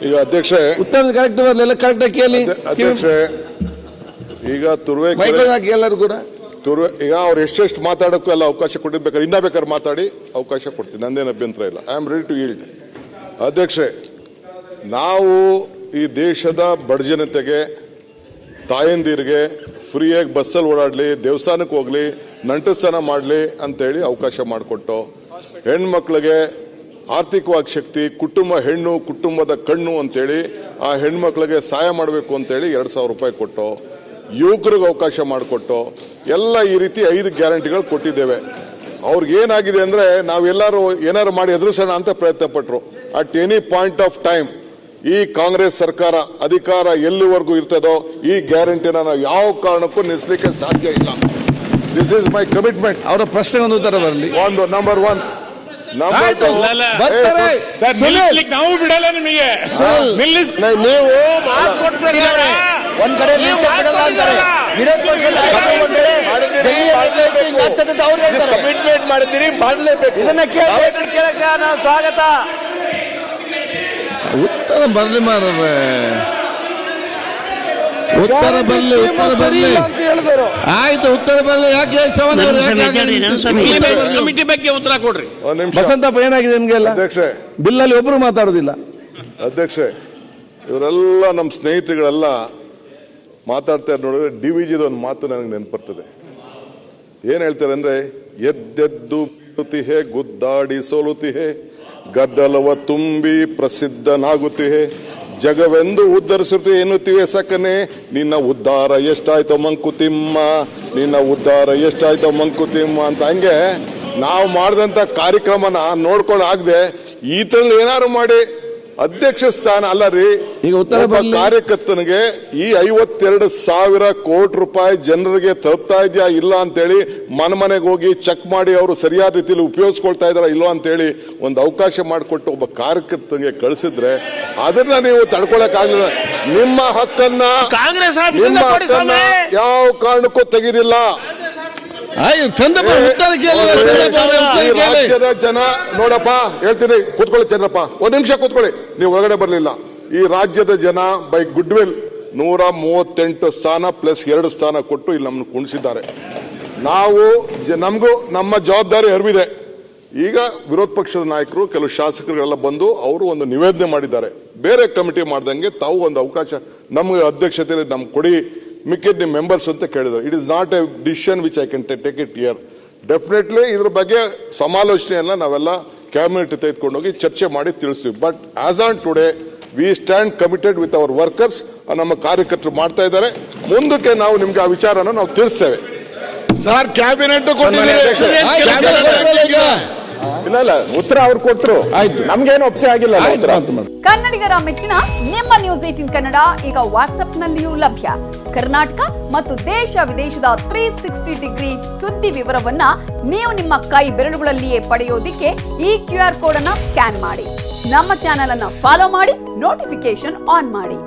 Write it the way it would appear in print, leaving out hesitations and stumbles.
ಈಗ ಅಧ್ಯಕ್ಷೆ ಉತ್ತರದ ಕರೆಕ್ಟ್ ಬರಲಿಲ್ಲ, ಕರೆಕ್ಟ್ ಆಗಿ ಕೇಳಿ ಅಧ್ಯಕ್ಷೆ. ಈಗ ಎಲ್ಲರೂ ಕೂಡ ಈಗ ಅವ್ರು ಎಷ್ಟೆಷ್ಟು ಮಾತಾಡೋಕ್ಕೂ ಎಲ್ಲ ಅವಕಾಶ ಕೊಟ್ಟಿರ್ಬೇಕಾದ್ರೆ ಇನ್ನ ಬೇಕಾದ್ರೆ ಮಾತಾಡಿ ಅವಕಾಶ ಕೊಡ್ತೀನಿ, ನಂದೇನು ಅಭ್ಯಂತರ ಇಲ್ಲ. I am ready to yield. ಅಧ್ಯಕ್ಷೆ, ನಾವು ಈ ದೇಶದ ಬಡ ಜನತೆಗೆ, ತಾಯಂದಿರಿಗೆ ಫ್ರೀಯಾಗಿ ಬಸ್ಸಲ್ಲಿ ಓಡಾಡಲಿ, ದೇವಸ್ಥಾನಕ್ಕೆ ಹೋಗ್ಲಿ, ನಂಟಸ್ಥಾನ ಮಾಡಲಿ ಅಂತೇಳಿ ಅವಕಾಶ ಮಾಡಿಕೊಟ್ಟು, ಹೆಣ್ಮಕ್ಳಿಗೆ ಆರ್ಥಿಕವಾಗಿ ಶಕ್ತಿ, ಹೆಣ್ಣು ಕುಟುಂಬದ ಕಣ್ಣು ಅಂತೇಳಿ ಆ ಹೆಣ್ಮಕ್ಳಿಗೆ ಸಹಾಯ ಮಾಡಬೇಕು ಅಂತೇಳಿ 2,000 ರೂಪಾಯಿ ಕೊಟ್ಟು, ಯುವಕರಿಗೆ ಅವಕಾಶ ಮಾಡಿಕೊಟ್ಟು ಎಲ್ಲ ಈ ರೀತಿ 5 ಗ್ಯಾರಂಟಿಗಳು ಕೊಟ್ಟಿದ್ದೇವೆ. ಅವ್ರಿಗೇನಾಗಿದೆ ಅಂದರೆ ನಾವೆಲ್ಲರೂ ಏನಾರು ಮಾಡಿ ಎದುರಿಸೋಣ ಅಂತ ಪ್ರಯತ್ನ ಪಟ್ಟರು. At any point of time ಈ ಕಾಂಗ್ರೆಸ್ ಸರ್ಕಾರ ಅಧಿಕಾರ ಎಲ್ಲಿವರೆಗೂ ಇರ್ತದೋ ಈ ಗ್ಯಾರಂಟಿನ ನಾವು ಯಾವ ಕಾರಣಕ್ಕೂ ನಿಲ್ಲಿಸಲಿಕ್ಕೆ ಸಾಧ್ಯ ಇಲ್ಲ. This is my commitment. ಅವರ ಪ್ರಶ್ನೆ ಒಂದು ಉತ್ತರ ಬರಲಿ. ನಂಬರ್ 1. ನಾವು ಬಿಡಲ್ಲ ನಿಮಗೆ. ನೀವು ಮಾತು ಕೊಟ್ಬಿಡಿ. ಒಂದ್ ಕಡೆ ಕಮಿಟ್ಮೆಂಟ್ ಮಾಡಿದ್ದೀರಿ, ಮಾಡಲೇಬೇಕು. ಇದನ್ನ ಕೇಳಕ್ಕೆ ನಾವು ಸ್ವಾಗತ. ಉತ್ತರ ಬರಲಿ ಮಾರ್ರೆ, ಉತ್ತರ ಬರಲಿ, ಉತ್ತರ ಬರಲಿ ಅಂತ ಹೇಳಿದ್ರು. ಆಯ್ತು, ಉತ್ತರ ಬರಲಿ. ಯಾಕೆ ಕಮಿಟಿ ಬಗ್ಗೆ ಉತ್ತರ ಕೊಡ್ರಿ. ಬಸಂತಪ್ಪ, ಏನಾಗಿದೆ ನಿಮ್ಗೆಲ್ಲ? ಅಧ್ಯಕ್ಷೆ, ಬಿಲ್ಲಲ್ಲಿ ಒಬ್ರು ಮಾತಾಡೋದಿಲ್ಲ. ಅಧ್ಯಕ್ಷೆ, ಇವರೆಲ್ಲ ನಮ್ಮ ಸ್ನೇಹಿತರುಗಳೆಲ್ಲ ಮಾತಾಡ್ತಾರೆ ನೋಡಿದ್ರೆ DVGದ ಒಂದು ಮಾತು ನನಗೆ ನೆನಪರ್ತದೆ. ಏನ್ ಹೇಳ್ತಾರೆ ಅಂದ್ರೆ, ಎದ್ದೆದ್ದು ಬೀಳುತ್ತಿಹೆ, ಗುದ್ದಾಡಿ ಸೋಲುತ್ತಿಹೆ, ಗದ್ದಲವ ತುಂಬಿ ಪ್ರಸಿದ್ಧನಾಗುತ್ತಿಹೆ, ಜಗವೆಂದು ಉದ್ಧರಿಸುತ್ತೆ ಎನ್ನುತ್ತಿವೆ ಸಕನೆ, ನಿನ್ನ ಉದ್ಧಾರ ಎಷ್ಟಾಯ್ತೋ ಮಂಕುತಿಮ್ಮ, ನಿನ್ನ ಉದ್ಧಾರ ಎಷ್ಟಾಯ್ತೋ ಮಂಕುತಿಮ್ಮ ಅಂತ. ಹಂಗೆ ನಾವು ಮಾಡಿದಂತ ಕಾರ್ಯಕ್ರಮನ ನೋಡ್ಕೊಂಡು ಆಗದೆ ಈ ತರ ಏನಾರು ಮಾಡಿ ಅಧ್ಯಕ್ಷ ಸ್ಥಾನ ಅಲ್ಲ ರೀ. ಈಗ ಉತ್ತರ ಕಾರ್ಯಕರ್ತನಿಗೆ ಈ 52,000 ಕೋಟಿ ರೂಪಾಯಿ ಜನರಿಗೆ ತಲುಪ್ತಾ ಇದೆಯಾ ಇಲ್ಲ ಅಂತೇಳಿ ಮನೆಗೆ ಹೋಗಿ ಚೆಕ್ ಮಾಡಿ ಅವರು ಸರಿಯಾದ ರೀತಿಯಲ್ಲಿ ಉಪಯೋಗಿಸ್ಕೊಳ್ತಾ ಇದಾರ ಇಲ್ವಾ ಅಂತೇಳಿ ಒಂದು ಅವಕಾಶ ಮಾಡಿಕೊಟ್ಟು ಒಬ್ಬ ಕಾರ್ಯಕರ್ತನಿಗೆ ಕಳಿಸಿದ್ರೆ ಅದನ್ನ ನೀವು ತಡ್ಕೊಳಕ್ ಆಗ್ಲಿಲ್ಲ. ನಿಮ್ಮ ಹಕ್ಕನ್ನ ಕಾಂಗ್ರೆಸ್ ಯಾವ ಕಾರಣಕ್ಕೂ ತೆಗೆದಿಲ್ಲ. ರಾಜ್ಯದ ಜನ ನೋಡಪ್ಪ ಹೇಳ್ತೀನಿ, ಕೂತ್ಕೊಳ್ಳಿ ಚಂದ್ರಪ್ಪ, 1 ನಿಮಿಷ ಕೂತ್ಕೊಳ್ಳಿ, ನೀವು ಒಳಗಡೆ ಬರಲಿಲ್ಲ. ಈ ರಾಜ್ಯದ ಜನ ಬೈ ಗುಡ್ ವಿಲ್ 138 ಸ್ಥಾನ ಪ್ಲಸ್ 2 ಸ್ಥಾನ ಕೊಟ್ಟು ಇಲ್ಲಿ ನಮ್ಮನ್ನು ಕುಣಿಸಿದ್ದಾರೆ. ನಮಗೂ ನಮ್ಮ ಜವಾಬ್ದಾರಿ ಅರಿವಿದೆ. ಈಗ ವಿರೋಧ ಪಕ್ಷದ ನಾಯಕರು, ಕೆಲವು ಶಾಸಕರುಗಳೆಲ್ಲ ಬಂದು ಅವರು ಒಂದು ನಿವೇದನೆ ಮಾಡಿದ್ದಾರೆ, ಬೇರೆ ಕಮಿಟಿ ಮಾಡ್ದಂಗೆ ತಾವು ಒಂದು ಅವಕಾಶ ನಮ್ಗೆ ಅಧ್ಯಕ್ಷತೆಯಲ್ಲಿ ನಮ್ಗೆ ಕೊಡಿ, ಮಿಕ್ಕಿದ ನಿಮ್ಮ ಮೆಂಬರ್ಸ್ ಅಂತ ಕೇಳಿದ್ರು. It is not a decision which I can take it here. Definitely ಇದ್ರ ಬಗ್ಗೆ ಸಮಾಲೋಚನೆಯನ್ನ ನಾವೆಲ್ಲ ಕ್ಯಾಬಿನೆಟ್ ತೆಗೆದುಕೊಂಡೋಗಿ ಚರ್ಚೆ ಮಾಡಿ ತಿಳಿಸ್ತೀವಿ. But as on today we stand committed with our workers. ನಮ್ಮ ಕಾರ್ಯಕರ್ತರು ಮಾಡ್ತಾ ಇದ್ದಾರೆ, ಮುಂದಕ್ಕೆ ನಾವು ನಿಮ್ಗೆ ಆ ವಿಚಾರನ ನಾವು ತಿಳಿಸ್ತೇವೆ. ಸರ್, ಕ್ಯಾಬಿನೆಟ್ ಇಲ್ಲ ಉತ್ತರ ಅವ್ರು ಕೊಟ್ಟರು, ಆಯ್ತು, ನಮ್ಗೇನು ಒಪ್ಪಿಗೆ ಆಗಿಲ್ಲ. ಕನ್ನಡಿಗರ ಮೆಚ್ಚಿನ ನಿಮ್ಮ ನ್ಯೂಸ್ 18 ಕನ್ನಡ ಈಗ ವಾಟ್ಸ್ಆಪ್ನಲ್ಲಿಯೂ ಲಭ್ಯ. ಕರ್ನಾಟಕ ಮತ್ತು ದೇಶ ವಿದೇಶದ 360 ಡಿಗ್ರಿ ಸುದ್ದಿ ವಿವರವನ್ನ ನೀವು ನಿಮ್ಮ ಕೈ ಬೆರಳುಗಳಲ್ಲಿಯೇ ಪಡೆಯೋದಿಕ್ಕೆ ಈ QR ಕೋಡ್ ಅನ್ನ ಸ್ಕ್ಯಾನ್ ಮಾಡಿ. ನಮ್ಮ ಚಾನೆಲ್ ಅನ್ನ ಫಾಲೋ ಮಾಡಿ, ನೋಟಿಫಿಕೇಶನ್ ಆನ್ ಮಾಡಿ.